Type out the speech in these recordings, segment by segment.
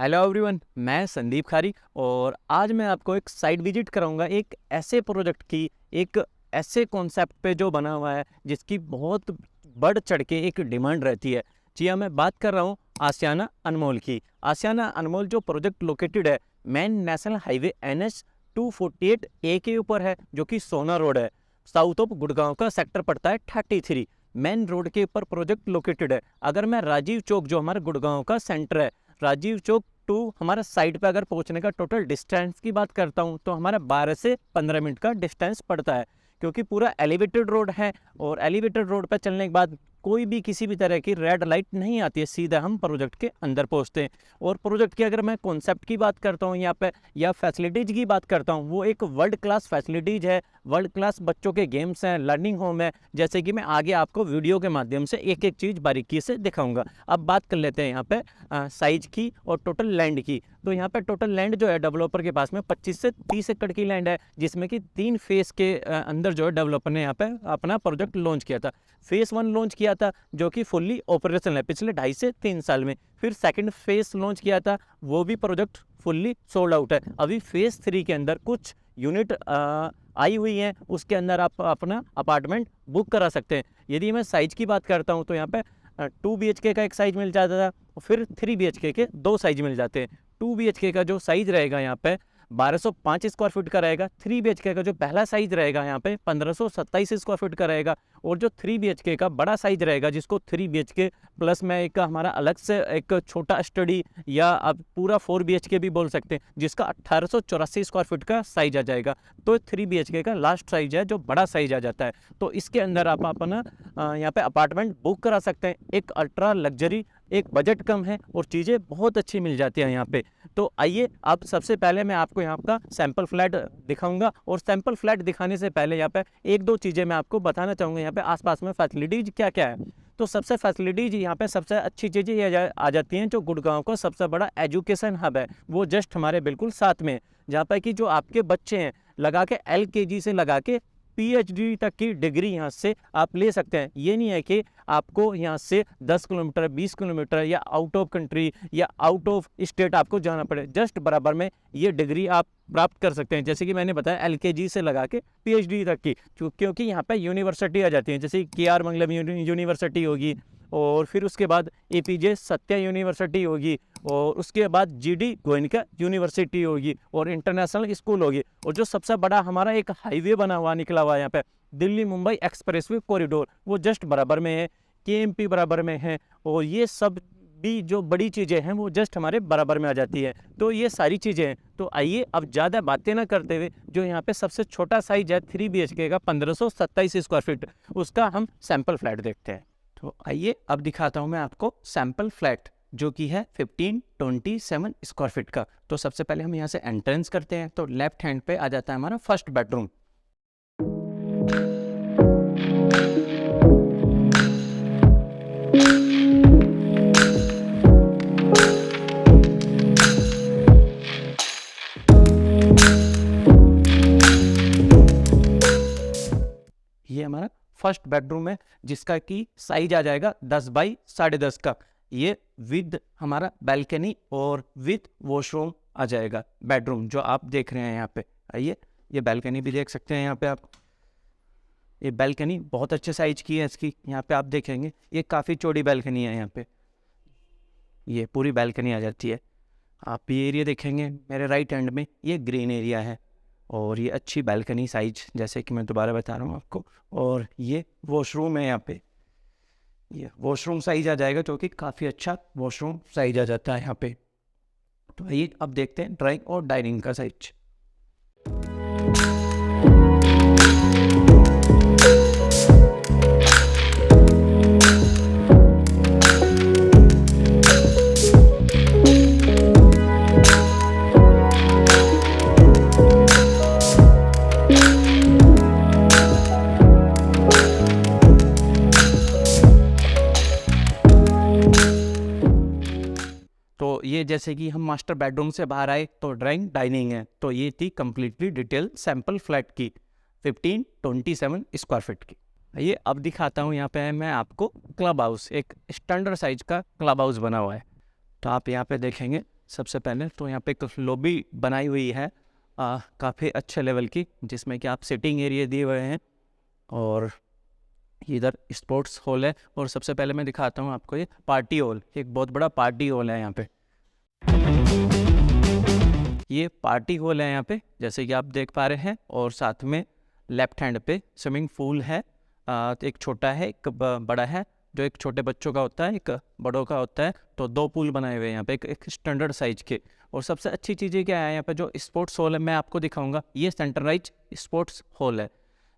Hello everyone, मैं संदीप खारी और आज मैं आपको एक साइट विजिट कराऊंगा एक ऐसे प्रोजेक्ट की, एक ऐसे कॉन्सेप्ट पे जो बना हुआ है जिसकी बहुत बढ़ चढ़ के एक डिमांड रहती है। जी हाँ, मैं बात कर रहा हूँ आशियाना अनमोल की। आशियाना अनमोल जो प्रोजेक्ट लोकेटेड है main national highway NH 248A के ऊपर है, जो कि सोना रोड है। साउथ ऑफ गुड़गांव का सेक्टर पड़ता है 33। मेन रोड के ऊपर प्रोजेक्ट लोकेटेड है। अगर मैं राजीव चौक, जो हमारे गुड़गांव का सेंटर है, राजीव चौक टू हमारा साइट पे अगर पहुंचने का टोटल डिस्टेंस की बात करता हूं तो हमारा 12 से 15 मिनट का डिस्टेंस पड़ता है, क्योंकि पूरा एलिवेटेड रोड है। और एलिवेटेड रोड पे चलने के बाद कोई भी किसी भी तरह की रेड लाइट नहीं आती है, सीधा हम प्रोजेक्ट के अंदर पहुंचते हैं। और प्रोजेक्ट की अगर मैं कॉन्सेप्ट की बात करता हूँ यहाँ पे, या फैसिलिटीज़ की बात करता हूँ, वो एक वर्ल्ड क्लास फैसिलिटीज़ है। वर्ल्ड क्लास बच्चों के गेम्स हैं, लर्निंग होम है, जैसे कि मैं आगे आपको वीडियो के माध्यम से एक एक चीज़ बारीकी से दिखाऊंगा। अब बात कर लेते हैं यहाँ पे साइज की और टोटल लैंड की। तो यहाँ पे टोटल लैंड जो है डेवलपर के पास में 25 से 30 एकड़ की लैंड है, जिसमें कि 3 फेस के अंदर जो है डेवलपर ने यहाँ पे अपना प्रोजेक्ट लॉन्च किया था। फेस 1 लॉन्च किया था जो कि फुल्ली ऑपरेशनल है पिछले 2.5 से 3 साल में। फिर सेकंड फेस लॉन्च किया था, वो भी प्रोजेक्ट फुल्ली सोल्ड आउट है। अभी फेस 3 के अंदर कुछ यूनिट आई हुई हैं, उसके अंदर आप अपना अपार्टमेंट बुक करा सकते हैं। यदि मैं साइज की बात करता हूँ तो यहाँ पे 2 BHK का एक साइज मिल जाता था, फिर 3 BHK के 2 साइज मिल जाते हैं। 2 BHK का जो साइज रहेगा यहाँ पे 1205 स्क्वायर फीट का रहेगा। 3 BHK का जो पहला साइज रहेगा यहाँ पे 1527 स्क्वायर फीट का रहेगा। और जो 3 BHK का बड़ा साइज रहेगा, जिसको 3 BHK प्लस में एक हमारा अलग से एक छोटा स्टडी या आप पूरा 4 BHK भी बोल सकते हैं, जिसका 1884 स्क्वायर फीट का साइज आ जाएगा। तो 3 BHK का लास्ट साइज है जो बड़ा साइज आ जाता है। तो इसके अंदर आप अपना यहाँ पे अपार्टमेंट बुक करा सकते हैं। एक अल्ट्रा लग्जरी, एक बजट कम है और चीज़ें बहुत अच्छी मिल जाती हैं यहाँ पे। तो आइए, अब सबसे पहले मैं आपको यहाँ का सैंपल फ्लैट दिखाऊंगा। और सैंपल फ्लैट दिखाने से पहले यहाँ पे एक दो चीज़ें मैं आपको बताना चाहूँगा यहाँ पे आसपास में फैसिलिटीज़ क्या क्या है। तो सबसे फैसिलिटीज़ यहाँ पे सबसे अच्छी चीज़ें ये आ जाती हैं, जो गुड़गांव का सबसे बड़ा एजुकेशन हब है वो जस्ट हमारे बिल्कुल साथ में, जहाँ पर कि जो आपके बच्चे हैं लगा के LKG से लगा के PhD तक की डिग्री यहाँ से आप ले सकते हैं। ये नहीं है कि आपको यहाँ से 10 किलोमीटर 20 किलोमीटर या आउट ऑफ कंट्री या आउट ऑफ स्टेट आपको जाना पड़े। जस्ट बराबर में ये डिग्री आप प्राप्त कर सकते हैं, जैसे कि मैंने बताया LKG से लगा के PhD तक की, क्योंकि यहाँ पे यूनिवर्सिटी आ जाती है, जैसे KR मंगलम यूनिवर्सिटी होगी, और फिर उसके बाद APJ सत्या यूनिवर्सिटी होगी, और उसके बाद GD गोयनका यूनिवर्सिटी होगी, और इंटरनेशनल स्कूल होगी। और जो सबसे बड़ा हमारा एक हाईवे बना हुआ निकला हुआ है यहाँ पे, दिल्ली मुंबई एक्सप्रेसवे कॉरिडोर, वो जस्ट बराबर में है। KMP बराबर में है। और ये सब भी जो बड़ी चीज़ें हैं वो जस्ट हमारे बराबर में आ जाती है। तो ये सारी चीज़ें हैं। तो आइए, अब ज़्यादा बातें ना करते हुए, जो यहाँ पे सबसे छोटा साइज है 3 BHK का 1527 स्क्वायर फीट, उसका हम सैंपल फ्लैट देखते हैं। तो आइए, अब दिखाता हूँ मैं आपको सैंपल फ्लैट, जो कि है 1527 स्क्वायर फीट का। तो सबसे पहले हम यहाँ से एंट्रेंस करते हैं, तो लेफ्ट हैंड पे आ जाता है हमारा फर्स्ट बेडरूम। ये हमारा फर्स्ट बेडरूम है, जिसका कि साइज आ जाएगा 10 बाई 10.5 का। ये विद हमारा बैल्कनी और विद वॉशरूम आ जाएगा बेडरूम, जो आप देख रहे हैं यहाँ पे। आइए, ये बैल्कनी भी देख सकते हैं यहाँ पे आप। ये बैल्कनी बहुत अच्छे साइज की है इसकी। यहाँ पे आप देखेंगे ये काफ़ी चौड़ी बैल्कनी है। यहाँ पे ये पूरी बैल्कनी आ जाती है। आप ये एरिया देखेंगे मेरे राइट हैंड में, ये ग्रीन एरिया है, और ये अच्छी बैल्कनी साइज, जैसे कि मैं दोबारा बता रहा हूँ आपको। और ये वॉशरूम है यहाँ पे, ये वॉशरूम साइज आ जाएगा, जो कि काफ़ी अच्छा वॉशरूम साइज आ जाता है यहाँ पे। तो आइए, अब देखते हैं ड्राइंग और डाइनिंग का साइज। तो ये जैसे कि हम मास्टर बेडरूम से बाहर आए तो ड्राइंग डाइनिंग है। तो ये थी कम्प्लीटली डिटेल सैंपल फ्लैट की 1527 स्क्वायर फीट की। ये अब दिखाता हूँ यहाँ पे मैं आपको क्लब हाउस, एक स्टैंडर्ड साइज का क्लब हाउस बना हुआ है। तो आप यहाँ पे देखेंगे सबसे पहले तो यहाँ पे एक लॉबी बनाई हुई है काफ़ी अच्छे लेवल की, जिसमें कि आप सिटिंग एरिया दिए हुए हैं और इधर स्पोर्ट्स हॉल है। और सबसे पहले मैं दिखाता हूँ आपको ये पार्टी हॉल, एक बहुत बड़ा पार्टी हॉल है यहाँ पे। ये पार्टी हॉल है यहाँ पे, जैसे कि आप देख पा रहे हैं। और साथ में लेफ्ट हैंड पे स्विमिंग पूल है, तो एक छोटा है एक बड़ा है, जो एक छोटे बच्चों का होता है एक बड़ों का होता है। तो 2 पूल बनाए हुए हैं यहाँ पे एक स्टैंडर्ड साइज के। और सबसे अच्छी चीज़ें क्या है यहाँ पे, जो स्पोर्ट्स हॉल है मैं आपको दिखाऊंगा, ये सेंट्रलाइज स्पोर्ट्स हॉल है,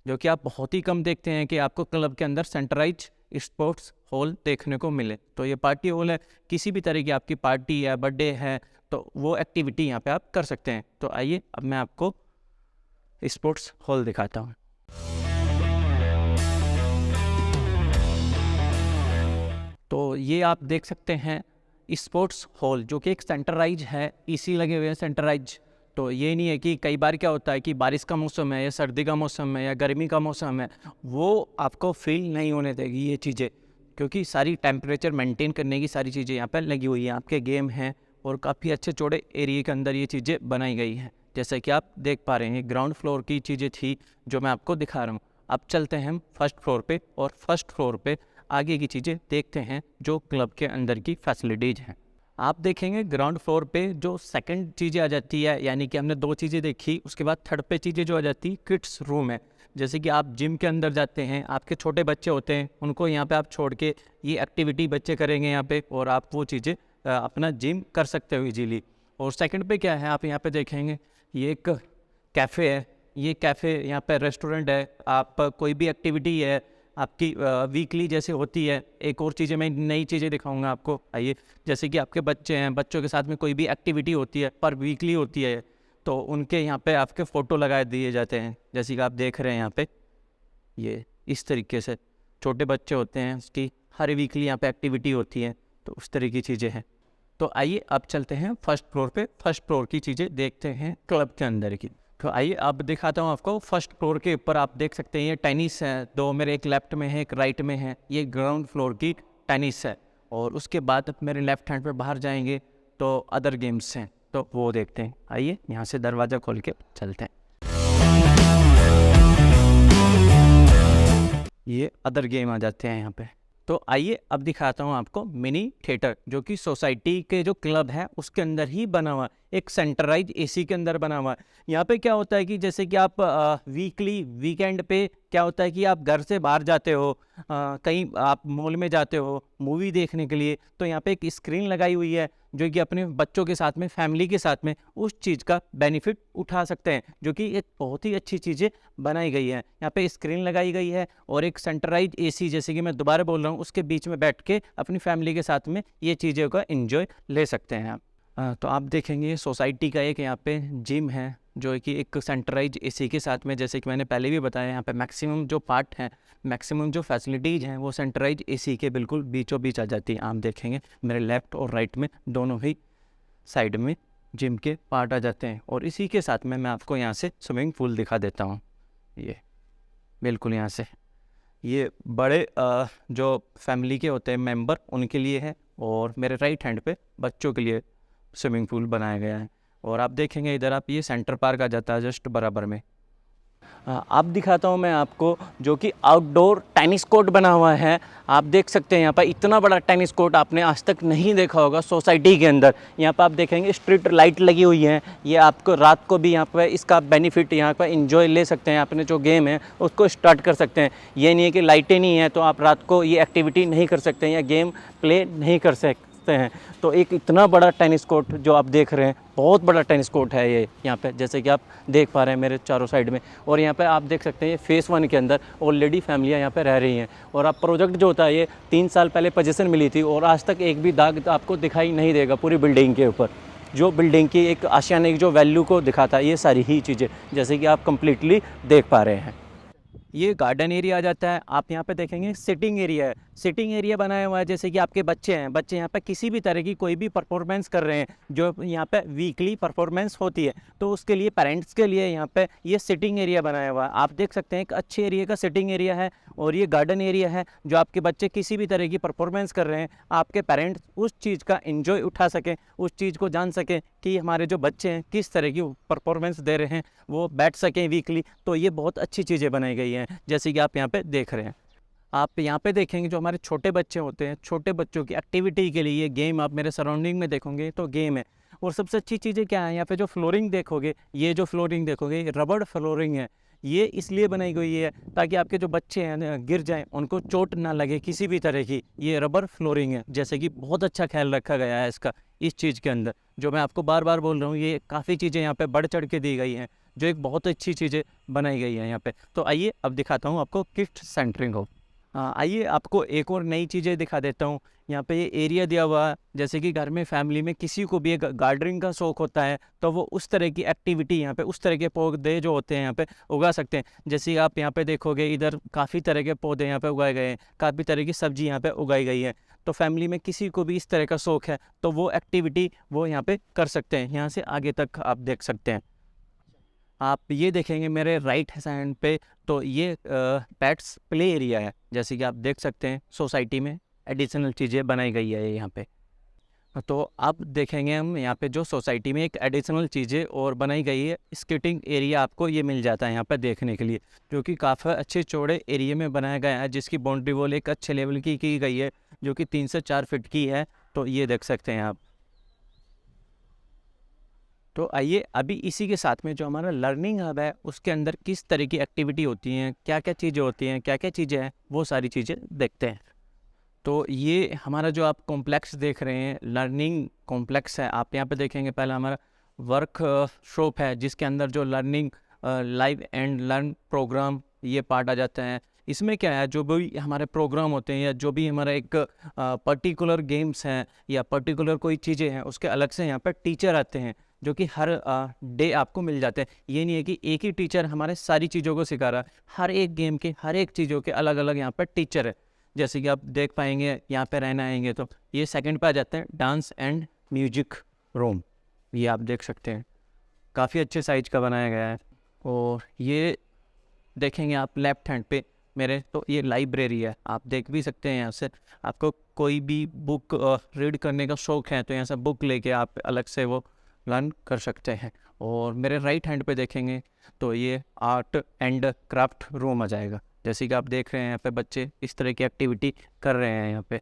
जो कि आप बहुत ही कम देखते हैं कि आपको क्लब के अंदर सेंट्रलाइज स्पोर्ट्स हॉल देखने को मिले। तो ये पार्टी हॉल है, किसी भी तरह की आपकी पार्टी है, बर्थडे है, तो वो एक्टिविटी यहाँ पे आप कर सकते हैं। तो आइए अब मैं आपको स्पोर्ट्स हॉल दिखाता हूँ। तो ये आप देख सकते हैं स्पोर्ट्स हॉल, जो कि एक सेंट्रलाइज है, एसी लगे हुए हैं सेंट्रलाइज। तो ये नहीं है कि कई बार क्या होता है कि बारिश का मौसम है या सर्दी का मौसम है या गर्मी का मौसम है, वो आपको फील नहीं होने देगी ये चीज़ें, क्योंकि सारी टेम्परेचर मेंटेन करने की सारी चीज़ें यहाँ पर लगी हुई हैं। आपके गेम हैं और काफ़ी अच्छे चौड़े एरिया के अंदर ये चीज़ें बनाई गई हैं, जैसे कि आप देख पा रहे हैं। ग्राउंड फ्लोर की चीज़ें थी जो मैं आपको दिखा रहा हूँ। अब चलते हैं हम फर्स्ट फ्लोर पे, और फर्स्ट फ्लोर पे आगे की चीज़ें देखते हैं जो क्लब के अंदर की फैसिलिटीज़ हैं। आप देखेंगे ग्राउंड फ्लोर पे जो सेकंड चीज़ें आ जाती है, यानी कि हमने 2 चीज़ें देखी, उसके बाद थर्ड पे चीज़ें जो आ जाती है किड्स रूम है। जैसे कि आप जिम के अंदर जाते हैं, आपके छोटे बच्चे होते हैं, उनको यहाँ पे आप छोड़ के ये एक्टिविटी बच्चे करेंगे यहाँ पे, और आप वो चीज़ें अपना जिम कर सकते हो इजीली। और सेकंड पे क्या है, आप यहाँ पे देखेंगे ये एक कैफ़े है। ये कैफ़े यहाँ पे रेस्टोरेंट है, आप कोई भी एक्टिविटी है आपकी वीकली जैसे होती है। एक और चीज़ें मैं नई चीज़ें दिखाऊंगा आपको, आइए। जैसे कि आपके बच्चे हैं, बच्चों के साथ में कोई भी एक्टिविटी होती है पर वीकली होती है, तो उनके यहाँ पे आपके फ़ोटो लगाए दिए जाते हैं, जैसे कि आप देख रहे हैं यहाँ पे। ये इस तरीके से छोटे बच्चे होते हैं, उसकी हर वीकली यहाँ पे एक्टिविटी होती है, तो उस तरह की चीज़ें हैं। तो आइए अब चलते हैं फर्स्ट फ्लोर पे, फर्स्ट फ्लोर की चीज़ें देखते हैं क्लब के अंदर की। तो आइए अब दिखाता हूँ आपको। फर्स्ट फ्लोर के ऊपर आप देख सकते हैं ये टेनिस है, 2 मेरे एक लेफ्ट में है एक राइट में है, ये ग्राउंड फ्लोर की टेनिस है। और उसके बाद मेरे लेफ्ट हैंड पे बाहर जाएंगे तो अदर गेम्स हैं, तो वो देखते हैं। आइए यहाँ से दरवाज़ा खोल के चलते हैं। ये अदर गेम आ जाते हैं यहाँ पे। तो आइए अब दिखाता हूँ आपको मिनी थिएटर, जो कि सोसाइटी के जो क्लब है उसके अंदर ही बना हुआ, एक सेंट्रलाइज एसी के अंदर बना हुआ है। यहाँ पे क्या होता है कि जैसे कि आप वीकली वीकेंड पे क्या होता है कि आप घर से बाहर जाते हो, कहीं आप मॉल में जाते हो मूवी देखने के लिए, तो यहाँ पे एक स्क्रीन लगाई हुई है जो कि अपने बच्चों के साथ में, फैमिली के साथ में उस चीज़ का बेनिफिट उठा सकते हैं, जो कि एक बहुत ही अच्छी चीज़ें बनाई गई है। यहाँ पे स्क्रीन लगाई गई है और एक सेंट्रलाइज एसी, जैसे कि मैं दोबारा बोल रहा हूँ, उसके बीच में बैठ के अपनी फैमिली के साथ में ये चीज़ों का एंजॉय ले सकते हैं आप। तो आप देखेंगे सोसाइटी का एक यहाँ पे जिम है, जो कि एक सेंट्रलाइज एसी के साथ में, जैसे कि मैंने पहले भी बताया, यहाँ पे मैक्सिमम जो पार्ट हैं, मैक्सिमम जो फैसिलिटीज़ हैं वो सेंट्रलाइज एसी के बिल्कुल बीचों बीच आ जाती हैं। आप देखेंगे मेरे लेफ़्ट और राइट में दोनों ही साइड में जिम के पार्ट आ जाते हैं। और इसी के साथ में मैं आपको यहाँ से स्विमिंग पूल दिखा देता हूँ। ये बिल्कुल यहाँ से ये बड़े जो फैमिली के होते हैं मेंबर, उनके लिए है, और मेरे राइट हैंड पे बच्चों के लिए स्विमिंग पूल बनाया गया है। और आप देखेंगे इधर आप, ये सेंटर पार्क आ जाता है जस्ट बराबर में। अब दिखाता हूँ मैं आपको, जो कि आउटडोर टेनिस कोर्ट बना हुआ है। आप देख सकते हैं यहाँ पर इतना बड़ा टेनिस कोर्ट आपने आज तक नहीं देखा होगा सोसाइटी के अंदर। यहाँ पर आप देखेंगे स्ट्रीट लाइट लगी हुई है, ये आपको रात को भी यहाँ पर इसका बेनिफिट यहाँ पर एंजॉय ले सकते हैं, अपने जो गेम है उसको स्टार्ट कर सकते हैं। ये नहीं है कि लाइटें नहीं हैं तो आप रात को ये एक्टिविटी नहीं कर सकते हैं या गेम प्ले नहीं कर सकते हैं। तो एक इतना बड़ा टेनिस कोर्ट जो आप देख रहे हैं, बहुत बड़ा टेनिस कोर्ट है ये यहाँ पे, जैसे कि आप देख पा रहे हैं मेरे चारों साइड में। और यहाँ पे आप देख सकते हैं ये फेज़ 1 के अंदर ऑलरेडी फैमिलियाँ यहाँ पे रह रही हैं। और आप प्रोजेक्ट जो होता है, ये 3 साल पहले पोजीशन मिली थी और आज तक एक भी दाग आपको दिखाई नहीं देगा पूरी बिल्डिंग के ऊपर। जो बिल्डिंग की एक आशियाने की जो वैल्यू को दिखाता है, ये सारी ही चीज़ें जैसे कि आप कम्प्लीटली देख पा रहे हैं। ये गार्डन एरिया आ जाता है। आप यहाँ पे देखेंगे सिटिंग एरिया है, सिटिंग एरिया बनाया हुआ है। जैसे कि आपके बच्चे हैं, बच्चे यहाँ पे किसी भी तरह की कोई भी परफॉर्मेंस कर रहे हैं, जो यहाँ पे वीकली परफॉर्मेंस होती है, तो उसके लिए पेरेंट्स के लिए यहाँ पे ये सिटिंग एरिया बनाया हुआ है। आप देख सकते हैं एक अच्छे एरिया का सिटिंग एरिया है, और ये गार्डन एरिया है। जो आपके बच्चे किसी भी तरह की परफॉर्मेंस कर रहे हैं, आपके पेरेंट्स उस चीज़ का एंजॉय उठा सकें, उस चीज़ को जान सकें कि हमारे जो बच्चे हैं किस तरह की परफॉर्मेंस दे रहे हैं, वो बैठ सकें वीकली। तो ये बहुत अच्छी चीज़ें बनाई गई हैं, जैसे कि आप यहाँ पे देख रहे हैं। आप यहाँ पे देखेंगे जो हमारे छोटे बच्चे होते हैं, छोटे बच्चों की एक्टिविटी के लिए ये गेम, आप मेरे सराउंडिंग में देखोगे तो गेम है। और सबसे अच्छी चीज़ें क्या है, यहाँ पे जो फ्लोरिंग देखोगे, ये जो फ्लोरिंग देखोगे ये रबड़ फ्लोरिंग है। ये इसलिए बनाई गई है ताकि आपके जो बच्चे हैं ना गिर जाएं, उनको चोट ना लगे किसी भी तरह की। ये रबर फ्लोरिंग है, जैसे कि बहुत अच्छा ख्याल रखा गया है इसका इस चीज़ के अंदर। जो मैं आपको बार बार बोल रहा हूँ, ये काफ़ी चीज़ें यहाँ पे बढ़ चढ़ के दी गई हैं, जो एक बहुत अच्छी चीज़ें बनाई गई हैं यहाँ पे। तो आइए अब दिखाता हूँ आपको किड्स सेंटरिंग हो। आइए आपको एक और नई चीज़ें दिखा देता हूँ। यहाँ पे ये एरिया दिया हुआ है, जैसे कि घर में फैमिली में किसी को भी एक गार्डनिंग का शौक होता है, तो वो उस तरह की एक्टिविटी यहाँ पे, उस तरह के पौधे जो होते हैं यहाँ पे उगा सकते हैं। जैसे आप यहाँ पे देखोगे, इधर काफ़ी तरह के पौधे यहाँ पे उगाए गए हैं, काफ़ी तरह की सब्जी यहाँ पे उगाई गई है। तो फैमिली में किसी को भी इस तरह का शौक है, तो वो एक्टिविटी वो यहाँ पे कर सकते हैं। यहाँ से आगे तक आप देख सकते हैं। आप ये देखेंगे मेरे राइट हैंड पे, तो ये पेट्स प्ले एरिया है। जैसे कि आप देख सकते हैं सोसाइटी में एडिशनल चीज़ें बनाई गई है यहाँ पे। तो अब देखेंगे हम यहाँ पे जो सोसाइटी में एक एडिशनल चीज़ें और बनाई गई है, स्केटिंग एरिया आपको ये मिल जाता है यहाँ पर देखने के लिए, जो कि काफ़ी अच्छे चौड़े एरिया में बनाया गया है, जिसकी बाउंड्री वॉल एक अच्छे लेवल की गई है, जो कि 3 से 4 फीट की है। तो ये देख सकते हैं आप। तो आइए अभी इसी के साथ में जो हमारा लर्निंग हब है, उसके अंदर किस तरह की एक्टिविटी होती हैं, क्या क्या चीज़ें होती हैं, क्या क्या चीज़ें हैं, वो सारी चीज़ें देखते हैं। तो ये हमारा जो आप कॉम्प्लेक्स देख रहे हैं, लर्निंग कॉम्प्लेक्स है। आप यहाँ पे देखेंगे पहला हमारा वर्क शॉप है, जिसके अंदर जो learning live and learn program ये पार्ट आ जाता है। इसमें क्या है, जो भी हमारे प्रोग्राम होते हैं या जो भी हमारा एक पर्टिकुलर गेम्स हैं या पर्टिकुलर कोई चीज़ें हैं, उसके अलग से यहाँ पर टीचर आते हैं, जो कि हर डे आपको मिल जाते हैं। ये नहीं है कि एक ही टीचर हमारे सारी चीज़ों को सिखा रहा है, हर एक गेम के हर एक चीज़ों के अलग अलग यहाँ पर टीचर है। जैसे कि आप देख पाएंगे यहाँ पे रहना आएंगे तो ये सेकंड पे आ जाते हैं डांस एंड म्यूजिक रूम। ये आप देख सकते हैं काफ़ी अच्छे साइज का बनाया गया है। और ये देखेंगे आप लेफ्ट हैंड पे मेरे, तो ये लाइब्रेरी है। आप देख भी सकते हैं यहाँ से, आपको कोई भी बुक रीड करने का शौक है तो यहाँ से बुक लेके आप अलग से वो लर्न कर सकते हैं। और मेरे राइट हैंड पे देखेंगे तो ये आर्ट एंड क्राफ्ट रूम आ जाएगा। जैसे कि आप देख रहे हैं यहाँ पे बच्चे इस तरह की एक्टिविटी कर रहे हैं यहाँ पे।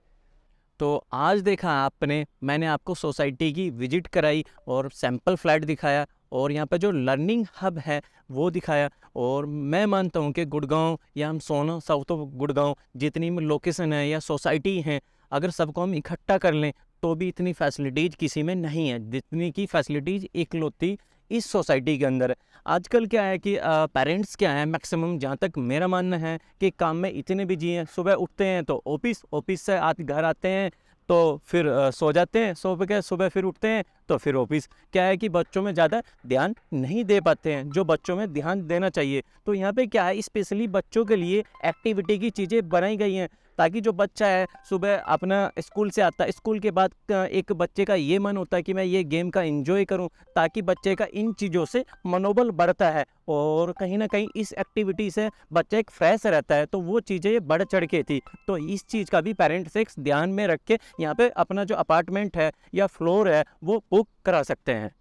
तो आज देखा आपने, मैंने आपको सोसाइटी की विजिट कराई और सैम्पल फ्लैट दिखाया, और यहाँ पे जो लर्निंग हब है वो दिखाया। और मैं मानता हूँ कि गुड़गांव या हम सोना साउथ ऑफ गुड़गांव जितनी लोकेशन है या सोसाइटी हैं, अगर सबको हम इकट्ठा कर लें तो भी इतनी फैसिलिटीज़ किसी में नहीं है जितनी की फैसिलिटीज़ इकलौती इस सोसाइटी के अंदर है। आजकल क्या है कि पेरेंट्स क्या है, मैक्सिमम जहाँ तक मेरा मानना है कि काम में इतने बिजी हैं, सुबह उठते हैं तो ऑफिस से घर आते हैं तो फिर सो जाते हैं, सो के सुबह फिर उठते हैं तो फिर ऑफिस। क्या है कि बच्चों में ज़्यादा ध्यान नहीं दे पाते हैं, जो बच्चों में ध्यान देना चाहिए। तो यहाँ पे क्या है, स्पेशली बच्चों के लिए एक्टिविटी की चीज़ें बनाई गई हैं, ताकि जो बच्चा है सुबह अपना स्कूल से आता है, स्कूल के बाद एक बच्चे का ये मन होता है कि मैं ये गेम का एंजॉय करूं, ताकि बच्चे का इन चीज़ों से मनोबल बढ़ता है, और कहीं ना कहीं इस एक्टिविटी से बच्चा एक फ्रेश रहता है। तो वो चीज़ें बढ़ चढ़ के थी, तो इस चीज़ का भी पेरेंट्स एक ध्यान में रख के यहाँ पे अपना जो अपार्टमेंट है या फ्लोर है वो बुक करा सकते हैं।